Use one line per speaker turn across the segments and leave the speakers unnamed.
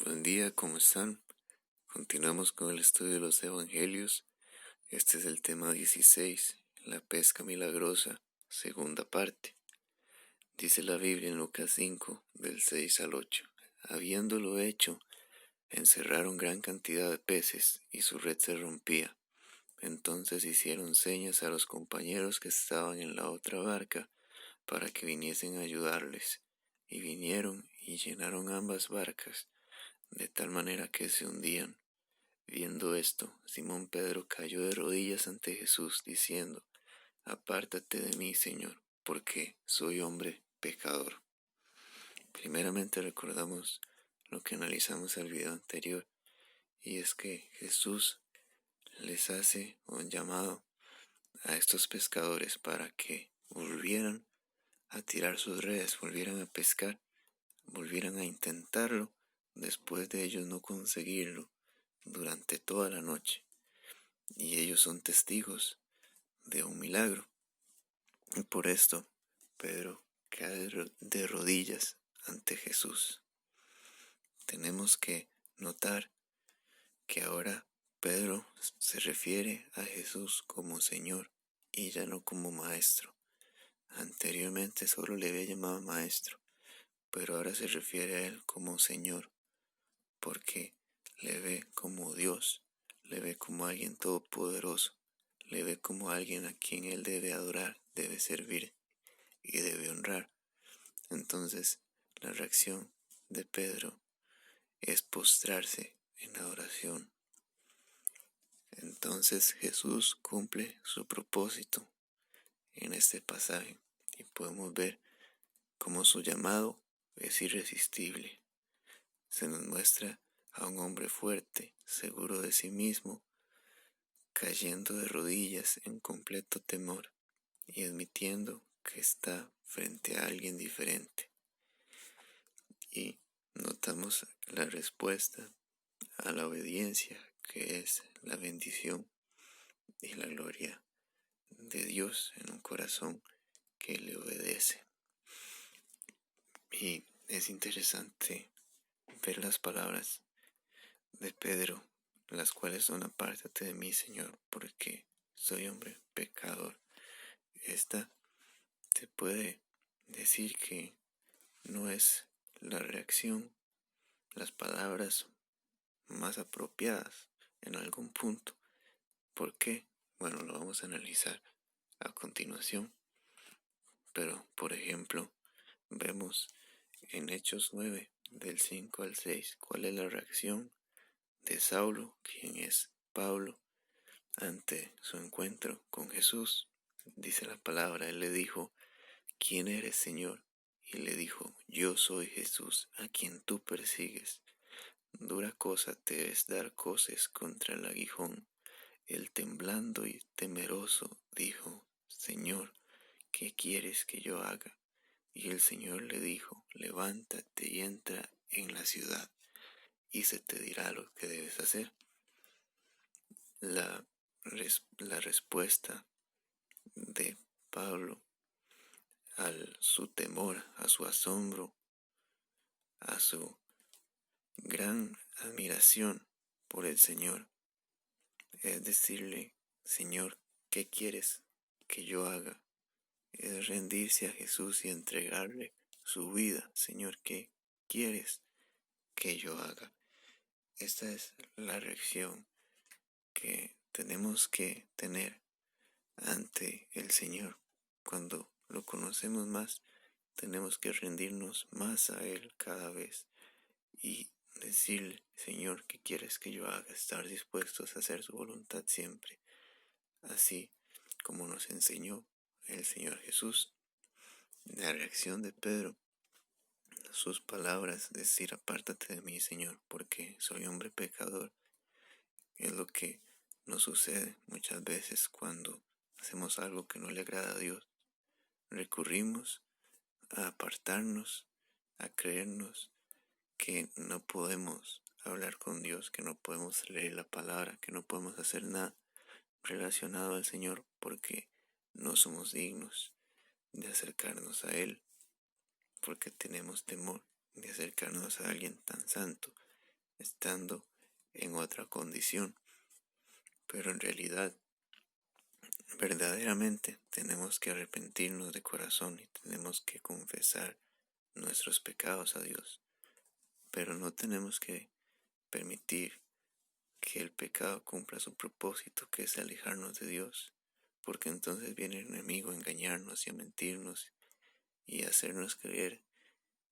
Buen día, ¿cómo están? Continuamos con el estudio de los Evangelios. Este es el tema 16, la pesca milagrosa, segunda parte. Dice la Biblia en Lucas 5, del 6 al 8. Habiéndolo hecho, encerraron gran cantidad de peces y su red se rompía. Entonces hicieron señas a los compañeros que estaban en la otra barca para que viniesen a ayudarles. Y vinieron y llenaron ambas barcas, de tal manera que se hundían. Viendo esto, Simón Pedro cayó de rodillas ante Jesús, diciendo: Apártate de mí, Señor, porque soy hombre pecador. Primeramente recordamos lo que analizamos el video anterior, y es que Jesús les hace un llamado a estos pescadores para que volvieran a tirar sus redes, volvieran a pescar, volvieran a intentarlo después de ellos no conseguirlo durante toda la noche. Y ellos son testigos de un milagro. Y por esto Pedro cae de rodillas ante Jesús. Tenemos que notar que ahora Pedro se refiere a Jesús como Señor y ya no como maestro. Anteriormente solo le había llamado maestro, pero ahora se refiere a él como Señor, porque le ve como Dios, le ve como alguien todopoderoso, le ve como alguien a quien él debe adorar, debe servir y debe honrar. Entonces, la reacción de Pedro es postrarse en adoración. Entonces Jesús cumple su propósito en este pasaje y podemos ver cómo su llamado es irresistible. Se nos muestra a un hombre fuerte, seguro de sí mismo, cayendo de rodillas en completo temor y admitiendo que está frente a alguien diferente. Y notamos la respuesta a la obediencia, que es la bendición y la gloria de Dios en un corazón que le obedece. Y es interesante ver las palabras de Pedro, las cuales son: apártate de mí, Señor, porque soy hombre pecador. Esta se puede decir que no es la reacción, las palabras más apropiadas en algún punto. ¿Por qué? Bueno, lo vamos a analizar a continuación. Pero, por ejemplo, vemos en Hechos 9, del 5 al 6, cuál es la reacción de Saulo, quien es Pablo, ante su encuentro con Jesús. Dice la palabra, él le dijo: ¿Quién eres, Señor? Y le dijo: Yo soy Jesús, a quien tú persigues. Dura cosa te es dar coces contra el aguijón. Él, temblando y temeroso, dijo: Señor, ¿qué quieres que yo haga? Y el Señor le dijo: Levántate y entra en la ciudad, y se te dirá lo que debes hacer. La respuesta de Pablo a su temor, a su asombro, a su gran admiración por el Señor, es decirle: Señor, ¿qué quieres que yo haga? Es rendirse a Jesús y entregarle su vida. Señor, ¿qué quieres que yo haga? Esta es la reacción que tenemos que tener ante el Señor. Cuando lo conocemos más, tenemos que rendirnos más a Él cada vez y decirle: Señor, ¿qué quieres que yo haga? Estar dispuestos a hacer su voluntad siempre, así como nos enseñó el Señor Jesús. La reacción de Pedro, sus palabras, decir: apártate de mí, Señor, porque soy hombre pecador, es lo que nos sucede muchas veces cuando hacemos algo que no le agrada a Dios. Recurrimos a apartarnos, a creernos que no podemos hablar con Dios, que no podemos leer la palabra, que no podemos hacer nada relacionado al Señor porque no somos dignos de acercarnos a Él, porque tenemos temor de acercarnos a alguien tan santo estando en otra condición. Pero en realidad, verdaderamente tenemos que arrepentirnos de corazón y tenemos que confesar nuestros pecados a Dios. Pero no tenemos que permitir que el pecado cumpla su propósito, que es alejarnos de Dios, porque entonces viene el enemigo a engañarnos y a mentirnos y a hacernos creer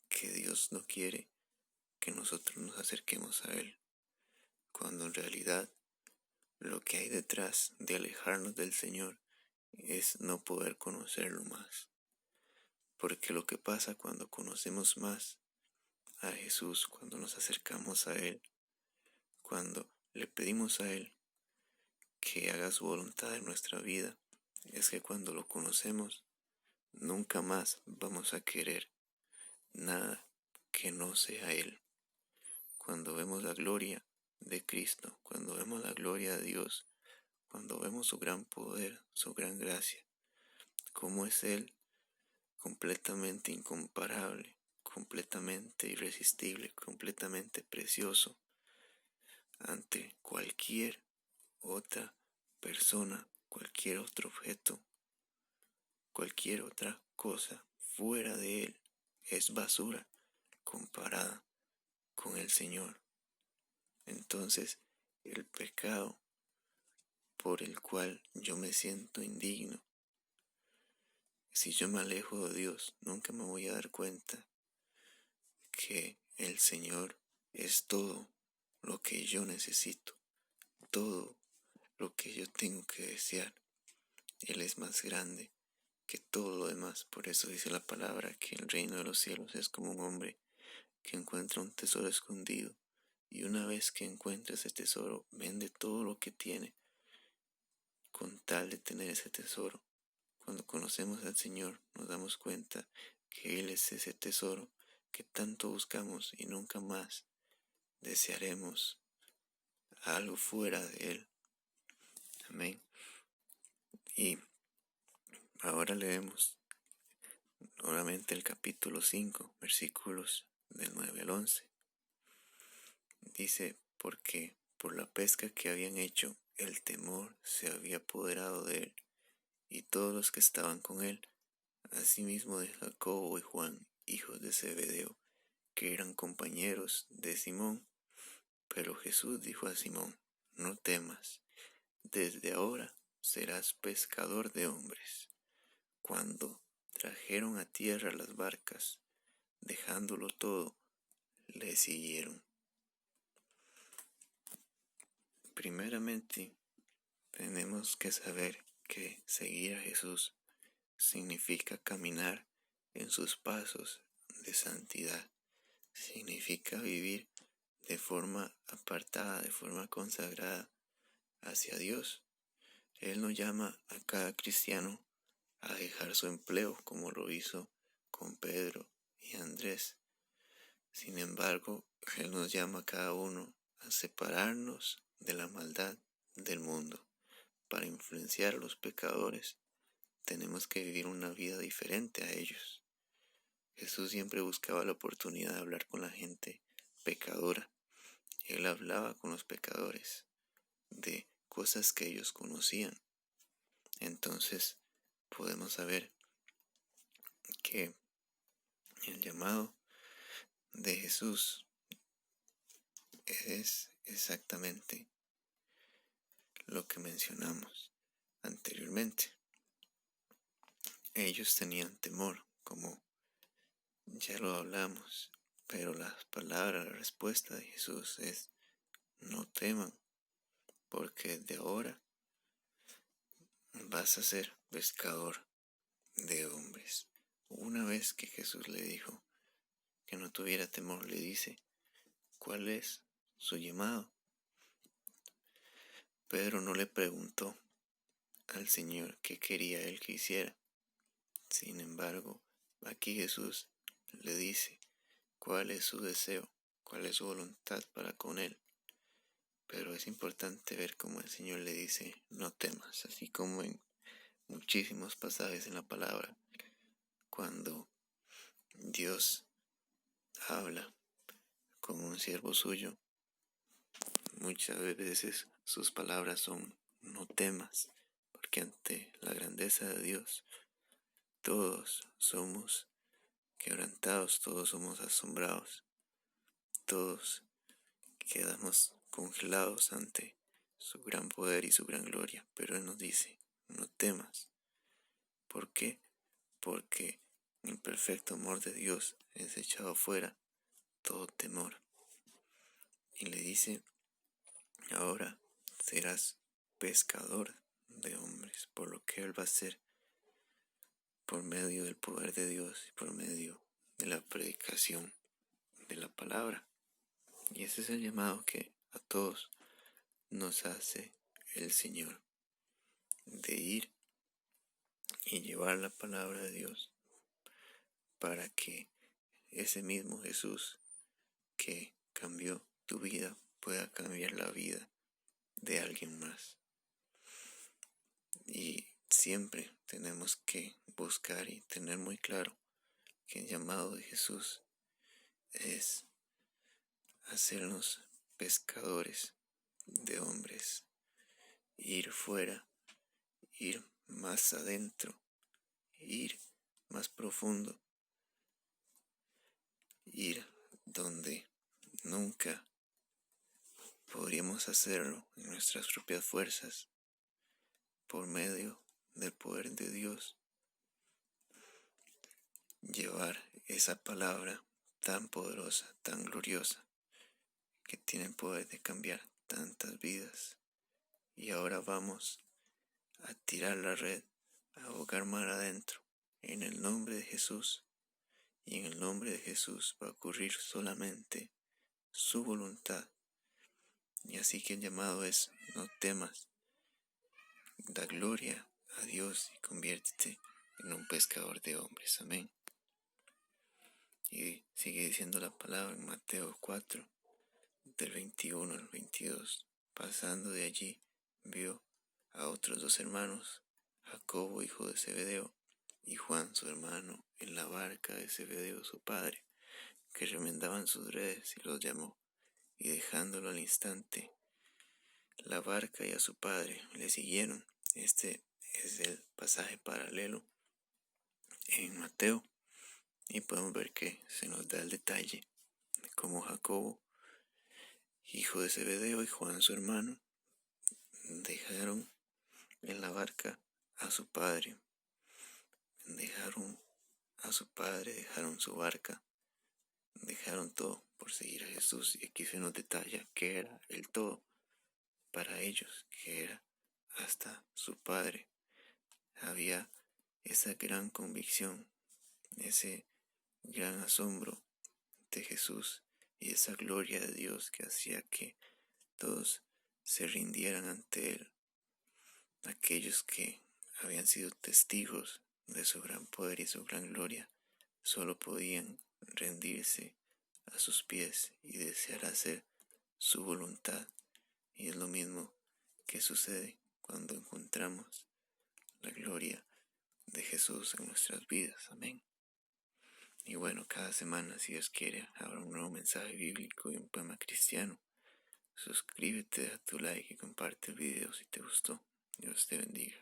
que Dios no quiere que nosotros nos acerquemos a Él, cuando en realidad lo que hay detrás de alejarnos del Señor es no poder conocerlo más. Porque lo que pasa cuando conocemos más a Jesús, cuando nos acercamos a Él, cuando le pedimos a Él que haga su voluntad en nuestra vida, es que cuando lo conocemos, nunca más vamos a querer nada que no sea Él. Cuando vemos la gloria de Cristo, cuando vemos la gloria de Dios, cuando vemos su gran poder, su gran gracia, cómo es Él completamente incomparable, completamente irresistible, completamente precioso ante cualquier otra persona, cualquier otro objeto, cualquier otra cosa fuera de Él es basura comparada con el Señor. Entonces, el pecado por el cual yo me siento indigno, si yo me alejo de Dios, nunca me voy a dar cuenta que el Señor es todo lo que yo necesito, todo lo que yo tengo que desear. Él es más grande que todo lo demás. Por eso dice la palabra que el reino de los cielos es como un hombre que encuentra un tesoro escondido, y una vez que encuentra ese tesoro, vende todo lo que tiene con tal de tener ese tesoro. Cuando conocemos al Señor, nos damos cuenta que Él es ese tesoro que tanto buscamos y nunca más desearemos algo fuera de Él. Amén. Y ahora leemos nuevamente el capítulo 5, versículos del 9 al 11. Dice, porque por la pesca que habían hecho, el temor se había apoderado de él, y todos los que estaban con él, asimismo de Jacobo y Juan, hijos de Zebedeo, que eran compañeros de Simón. Pero Jesús dijo a Simón, no temas, desde ahora serás pescador de hombres. Cuando trajeron a tierra las barcas, dejándolo todo, le siguieron. Primeramente, tenemos que saber que seguir a Jesús significa caminar en sus pasos de santidad. Significa vivir de forma apartada, de forma consagrada hacia Dios. Él no llama a cada cristiano a dejar su empleo como lo hizo con Pedro y Andrés. Sin embargo, Él nos llama a cada uno a separarnos de la maldad del mundo. Para influenciar a los pecadores, tenemos que vivir una vida diferente a ellos. Jesús siempre buscaba la oportunidad de hablar con la gente pecadora. Él hablaba con los pecadores de cosas que ellos conocían. Entonces, podemos saber que el llamado de Jesús es exactamente lo que mencionamos anteriormente. Ellos tenían temor, como ya lo hablamos, pero la respuesta de Jesús es: no teman, porque de ahora vas a ser pescador de hombres. Una vez que Jesús le dijo que no tuviera temor, le dice cuál es su llamado. Pedro no le preguntó al Señor qué quería él que hiciera. Sin embargo, aquí Jesús le dice cuál es su deseo, cuál es su voluntad para con él. Pero es importante ver cómo el Señor le dice, no temas, así como en muchísimos pasajes en la palabra, cuando Dios habla con un siervo suyo, muchas veces sus palabras son no temas, porque ante la grandeza de Dios todos somos quebrantados, todos somos asombrados, todos quedamos congelados ante su gran poder y su gran gloria. Pero Él nos dice, no temas. ¿Por qué? Porque en el perfecto amor de Dios es echado fuera todo temor. Y le dice, ahora serás pescador de hombres, por lo que Él va a hacer por medio del poder de Dios y por medio de la predicación de la palabra. Y ese es el llamado que a todos nos hace el Señor, de ir y llevar la palabra de Dios para que ese mismo Jesús que cambió tu vida pueda cambiar la vida de alguien más. Y siempre tenemos que buscar y tener muy claro que el llamado de Jesús es hacernos pescadores de hombres, ir fuera, ir más adentro, ir más profundo, ir donde nunca podríamos hacerlo en nuestras propias fuerzas, por medio del poder de Dios, llevar esa palabra tan poderosa, tan gloriosa, que tiene el poder de cambiar tantas vidas. Y ahora vamos a tirar la red, a ahogar mar adentro, en el nombre de Jesús. Y en el nombre de Jesús va a ocurrir solamente su voluntad. Y así que el llamado es, no temas, da gloria a Dios y conviértete en un pescador de hombres. Amén. Y sigue diciendo la palabra en Mateo 4, del 21 al 22. Pasando de allí, vio a otros 2 hermanos, Jacobo, hijo de Zebedeo, y Juan, su hermano, en la barca de Zebedeo, su padre, que remendaban sus redes, y los llamó, y dejándolo al instante, la barca y a su padre le siguieron. Este es el pasaje paralelo en Mateo, y podemos ver que se nos da el detalle de cómo Jacobo, hijo de Zebedeo, y Juan, su hermano, dejaron en la barca a su padre, dejaron su barca, dejaron todo por seguir a Jesús. Y aquí se nos detalla que era el todo para ellos, que era hasta su padre. Había esa gran convicción, ese gran asombro de Jesús y esa gloria de Dios que hacía que todos se rindieran ante Él. Aquellos que habían sido testigos de su gran poder y su gran gloria solo podían rendirse a sus pies y desear hacer su voluntad. Y es lo mismo que sucede cuando encontramos la gloria de Jesús en nuestras vidas. Amén. Y bueno, cada semana, si Dios quiere, habrá un nuevo mensaje bíblico y un poema cristiano. Suscríbete, da tu like y comparte el video si te gustó. Dios te bendiga.